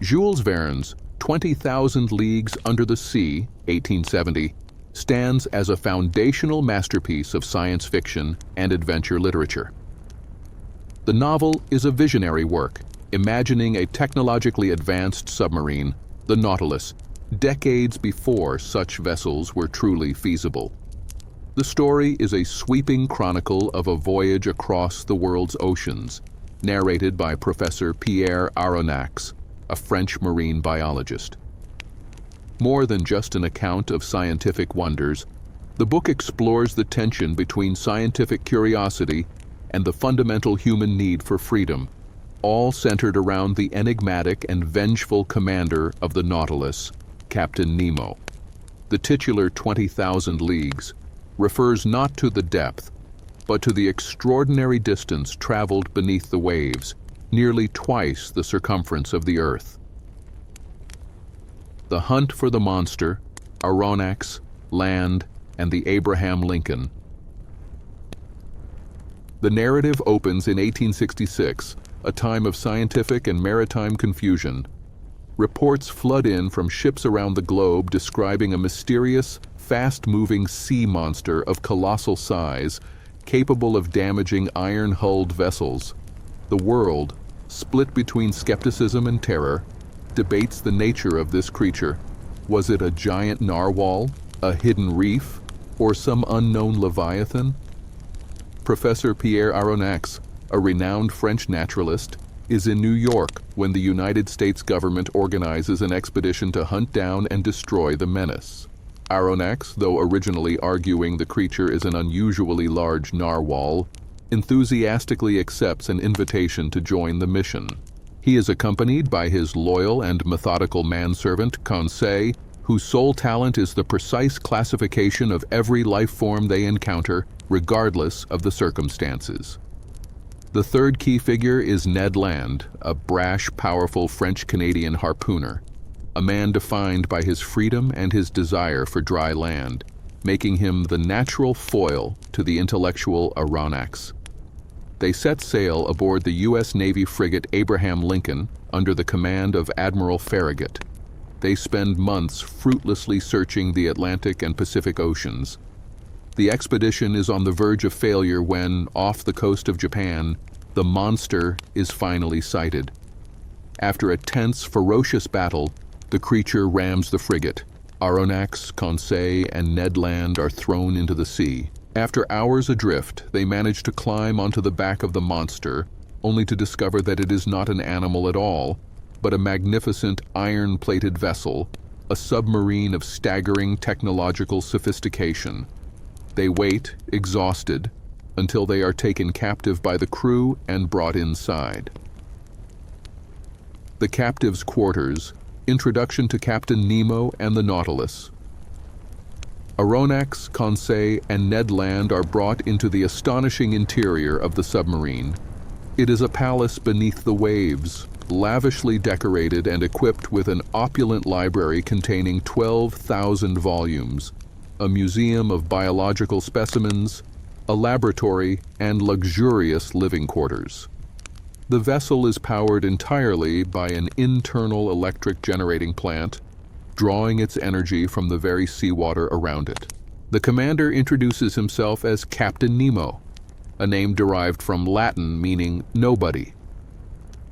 Jules Verne's 20,000 Leagues Under the Sea, 1870, stands as a foundational masterpiece of science fiction and adventure literature. The novel is a visionary work, imagining a technologically advanced submarine, the Nautilus, decades before such vessels were truly feasible. The story is a sweeping chronicle of a voyage across the world's oceans, narrated by Professor Pierre Aronnax, a French marine biologist. More than just an account of scientific wonders, the book explores the tension between scientific curiosity and the fundamental human need for freedom, all centered around the enigmatic and vengeful commander of the Nautilus, Captain Nemo. The titular 20,000 Leagues refers not to the depth, but to the extraordinary distance traveled beneath the waves, nearly twice the circumference of the Earth. The hunt for the monster, Aronnax, land, and the Abraham Lincoln. The narrative opens in 1866, a time of scientific and maritime confusion. Reports flood in from ships around the globe describing a mysterious, fast-moving sea monster of colossal size, capable of damaging iron-hulled vessels. The world, split between skepticism and terror, debates the nature of this creature. Was it a giant narwhal, a hidden reef, or some unknown leviathan? Professor Pierre Aronnax, a renowned French naturalist, is in New York when the United States government organizes an expedition to hunt down and destroy the menace. Aronnax, though originally arguing the creature is an unusually large narwhal, enthusiastically accepts an invitation to join the mission. He is accompanied by his loyal and methodical manservant, Conseil, whose sole talent is the precise classification of every life form they encounter, regardless of the circumstances. The third key figure is Ned Land, a brash, powerful French-Canadian harpooner, a man defined by his freedom and his desire for dry land, making him the natural foil to the intellectual Aronnax. They set sail aboard the U.S. Navy frigate Abraham Lincoln under the command of Admiral Farragut. They spend months fruitlessly searching the Atlantic and Pacific Oceans. The expedition is on the verge of failure when, off the coast of Japan, the monster is finally sighted. After a tense, ferocious battle, the creature rams the frigate. Aronnax, Conseil, and Ned Land are thrown into the sea. After hours adrift, they manage to climb onto the back of the monster, only to discover that it is not an animal at all, but a magnificent iron-plated vessel, a submarine of staggering technological sophistication. They wait, exhausted, until they are taken captive by the crew and brought inside. The Captive's Quarters, Introduction to Captain Nemo and the Nautilus. Aronnax, Conseil, and Ned Land are brought into the astonishing interior of the submarine. It is a palace beneath the waves, lavishly decorated and equipped with an opulent library containing 12,000 volumes, a museum of biological specimens, a laboratory, and luxurious living quarters. The vessel is powered entirely by an internal electric generating plant, drawing its energy from the very seawater around it. The commander introduces himself as Captain Nemo, a name derived from Latin meaning nobody.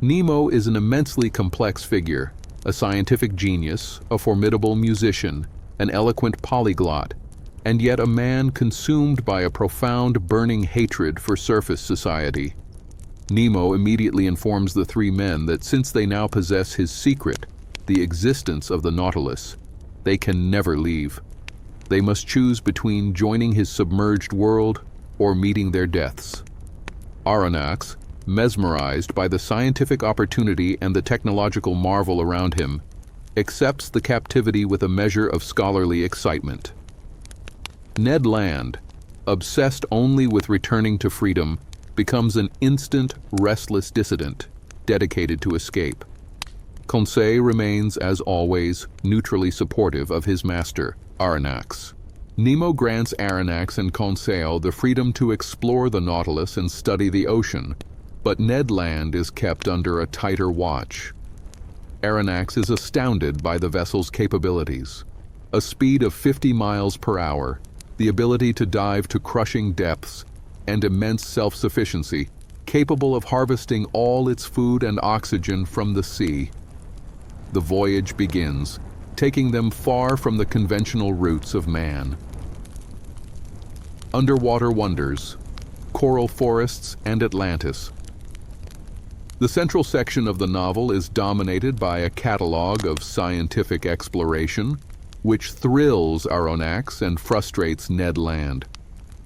Nemo is an immensely complex figure, a scientific genius, a formidable musician, an eloquent polyglot, and yet a man consumed by a profound, burning hatred for surface society. Nemo immediately informs the three men that since they now possess his secret, the existence of the Nautilus, they can never leave. They must choose between joining his submerged world or meeting their deaths. Aronnax, mesmerized by the scientific opportunity and the technological marvel around him, accepts the captivity with a measure of scholarly excitement. Ned Land, obsessed only with returning to freedom, becomes an instant, restless dissident, dedicated to escape. Conseil remains, as always, neutrally supportive of his master, Aronnax. Nemo grants Aronnax and Conseil the freedom to explore the Nautilus and study the ocean, but Ned Land is kept under a tighter watch. Aronnax is astounded by the vessel's capabilities. A speed of 50 miles per hour, the ability to dive to crushing depths, and immense self-sufficiency, capable of harvesting all its food and oxygen from the sea. The voyage begins, taking them far from the conventional routes of man. Underwater wonders, coral forests, and Atlantis. The central section of the novel is dominated by a catalog of scientific exploration, which thrills Aronnax and frustrates Ned Land.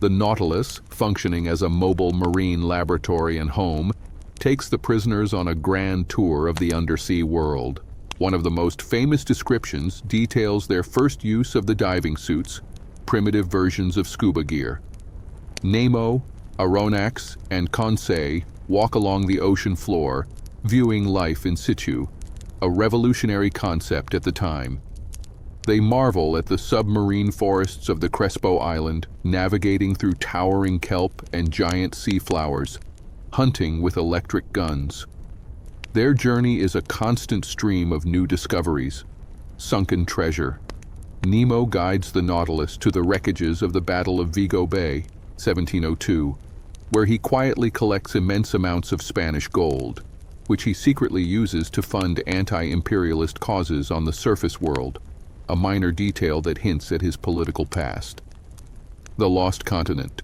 The Nautilus, functioning as a mobile marine laboratory and home, takes the prisoners on a grand tour of the undersea world. One of the most famous descriptions details their first use of the diving suits, primitive versions of scuba gear. Nemo, Aronnax, and Conseil walk along the ocean floor, viewing life in situ, a revolutionary concept at the time. They marvel at the submarine forests of the Crespo Island, navigating through towering kelp and giant sea flowers, hunting with electric guns. Their journey is a constant stream of new discoveries, sunken treasure. Nemo guides the Nautilus to the wreckages of the Battle of Vigo Bay, 1702, where he quietly collects immense amounts of Spanish gold, which he secretly uses to fund anti-imperialist causes on the surface world, a minor detail that hints at his political past. The Lost Continent.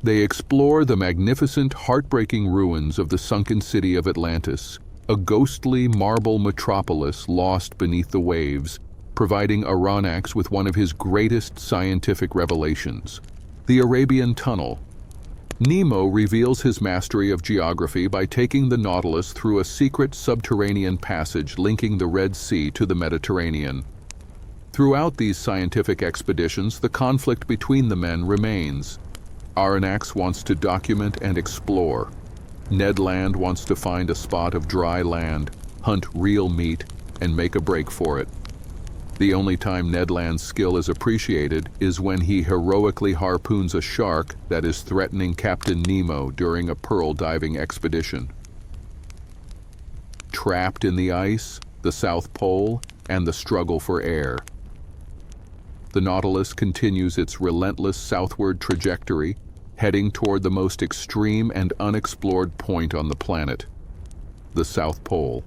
They explore the magnificent, heartbreaking ruins of the sunken city of Atlantis, a ghostly marble metropolis lost beneath the waves, providing Aronnax with one of his greatest scientific revelations: the Arabian Tunnel. Nemo reveals his mastery of geography by taking the Nautilus through a secret subterranean passage linking the Red Sea to the Mediterranean. Throughout these scientific expeditions, the conflict between the men remains. Aronnax wants to document and explore. Ned Land wants to find a spot of dry land, hunt real meat, and make a break for it. The only time Ned Land's skill is appreciated is when he heroically harpoons a shark that is threatening Captain Nemo during a pearl diving expedition. Trapped in the ice, the South Pole, and the struggle for air. The Nautilus continues its relentless southward trajectory, heading toward the most extreme and unexplored point on the planet, the South Pole.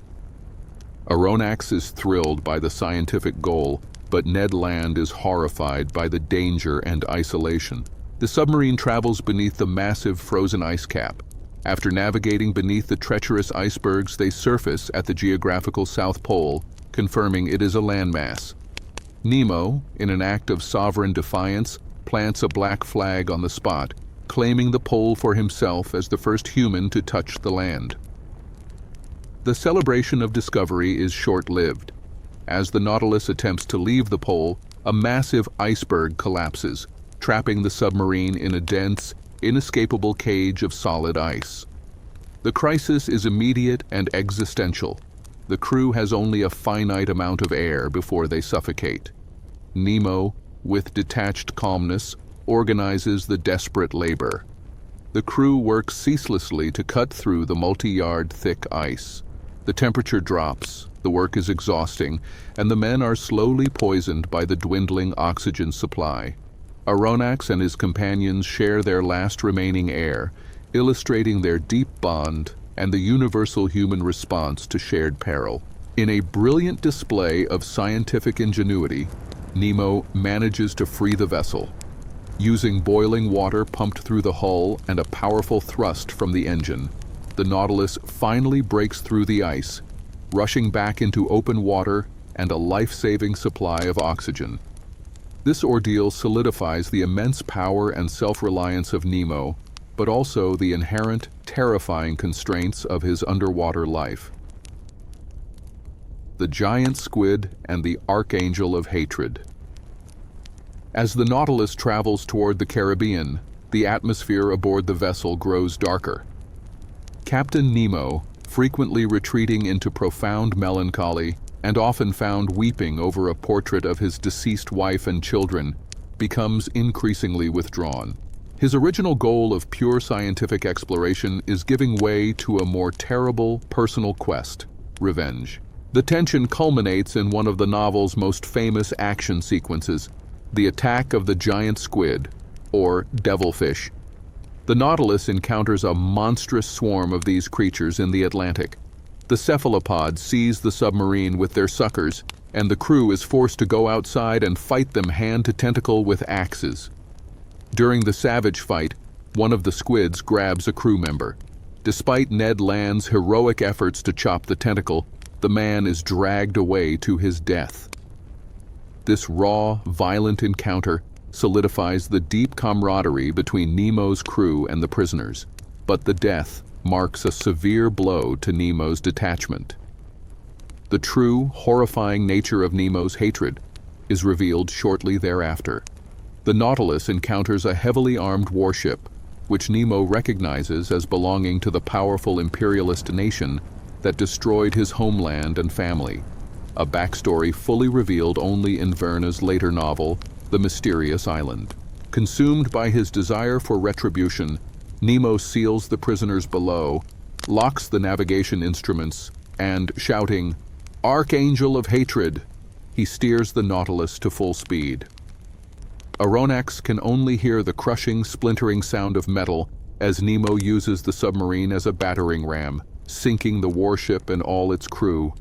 Aronnax is thrilled by the scientific goal, but Ned Land is horrified by the danger and isolation. The submarine travels beneath the massive frozen ice cap. After navigating beneath the treacherous icebergs, they surface at the geographical South Pole, confirming it is a landmass. Nemo, in an act of sovereign defiance, plants a black flag on the spot, claiming the pole for himself as the first human to touch the land. The celebration of discovery is short-lived. As the Nautilus attempts to leave the pole, a massive iceberg collapses, trapping the submarine in a dense, inescapable cage of solid ice. The crisis is immediate and existential. The crew has only a finite amount of air before they suffocate. Nemo, with detached calmness, organizes the desperate labor. The crew works ceaselessly to cut through the multi-yard thick ice. The temperature drops, the work is exhausting, and the men are slowly poisoned by the dwindling oxygen supply. Aronnax and his companions share their last remaining air, illustrating their deep bond and the universal human response to shared peril. In a brilliant display of scientific ingenuity, Nemo manages to free the vessel. Using boiling water pumped through the hull and a powerful thrust from the engine, the Nautilus finally breaks through the ice, rushing back into open water and a life-saving supply of oxygen. This ordeal solidifies the immense power and self-reliance of Nemo, but also the inherent, terrifying constraints of his underwater life. The giant squid and the archangel of hatred. As the Nautilus travels toward the Caribbean, the atmosphere aboard the vessel grows darker. Captain Nemo, frequently retreating into profound melancholy and often found weeping over a portrait of his deceased wife and children, becomes increasingly withdrawn. His original goal of pure scientific exploration is giving way to a more terrible personal quest: revenge. The tension culminates in one of the novel's most famous action sequences, the attack of the giant squid, or devilfish. The Nautilus encounters a monstrous swarm of these creatures in the Atlantic. The cephalopods seize the submarine with their suckers, and the crew is forced to go outside and fight them hand to tentacle with axes. During the savage fight, one of the squids grabs a crew member. Despite Ned Land's heroic efforts to chop the tentacle, the man is dragged away to his death. This raw, violent encounter solidifies the deep camaraderie between Nemo's crew and the prisoners, but the death marks a severe blow to Nemo's detachment. The true, horrifying nature of Nemo's hatred is revealed shortly thereafter. The Nautilus encounters a heavily armed warship, which Nemo recognizes as belonging to the powerful imperialist nation that destroyed his homeland and family, a backstory fully revealed only in Verne's later novel, The Mysterious Island. Consumed by his desire for retribution, Nemo seals the prisoners below, locks the navigation instruments, and, shouting, "Archangel of Hatred," he steers the Nautilus to full speed. Aronnax can only hear the crushing, splintering sound of metal as Nemo uses the submarine as a battering ram, sinking the warship and all its crew.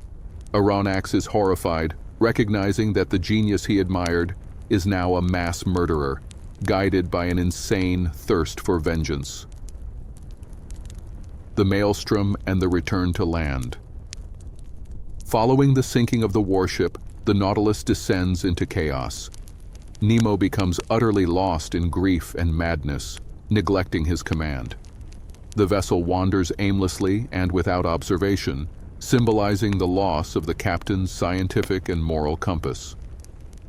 Aronnax is horrified, recognizing that the genius he admired is now a mass murderer, guided by an insane thirst for vengeance. The Maelstrom and the return to land. Following the sinking of the warship, the Nautilus descends into chaos. Nemo becomes utterly lost in grief and madness, neglecting his command. The vessel wanders aimlessly and without observation, symbolizing the loss of the captain's scientific and moral compass.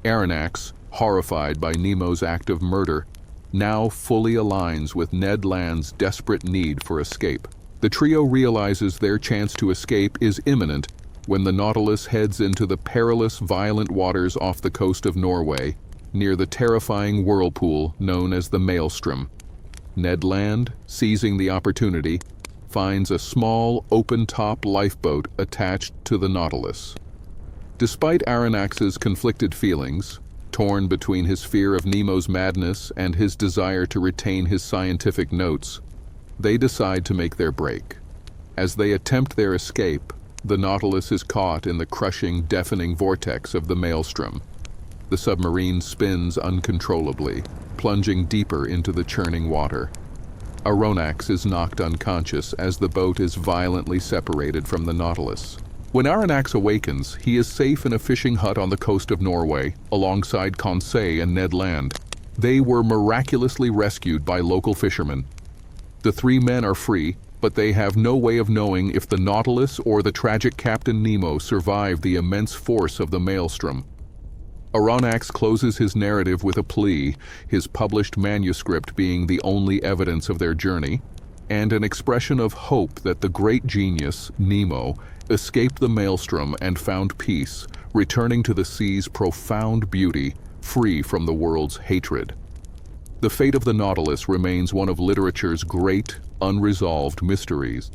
Aronnax, horrified by Nemo's act of murder, now fully aligns with Ned Land's desperate need for escape. The trio realizes their chance to escape is imminent when the Nautilus heads into the perilous, violent waters off the coast of Norway, near the terrifying whirlpool known as the Maelstrom. Ned Land, seizing the opportunity, finds a small, open-top lifeboat attached to the Nautilus. Despite Aronnax's conflicted feelings, torn between his fear of Nemo's madness and his desire to retain his scientific notes, they decide to make their break. As they attempt their escape, the Nautilus is caught in the crushing, deafening vortex of the Maelstrom. The submarine spins uncontrollably, plunging deeper into the churning water. Aronnax is knocked unconscious as the boat is violently separated from the Nautilus. When Aronnax awakens, he is safe in a fishing hut on the coast of Norway, alongside Conseil and Ned Land. They were miraculously rescued by local fishermen. The three men are free, but they have no way of knowing if the Nautilus or the tragic Captain Nemo survived the immense force of the Maelstrom. Aronnax closes his narrative with a plea, his published manuscript being the only evidence of their journey, and an expression of hope that the great genius, Nemo, escaped the Maelstrom and found peace, returning to the sea's profound beauty, free from the world's hatred. The fate of the Nautilus remains one of literature's great, unresolved mysteries.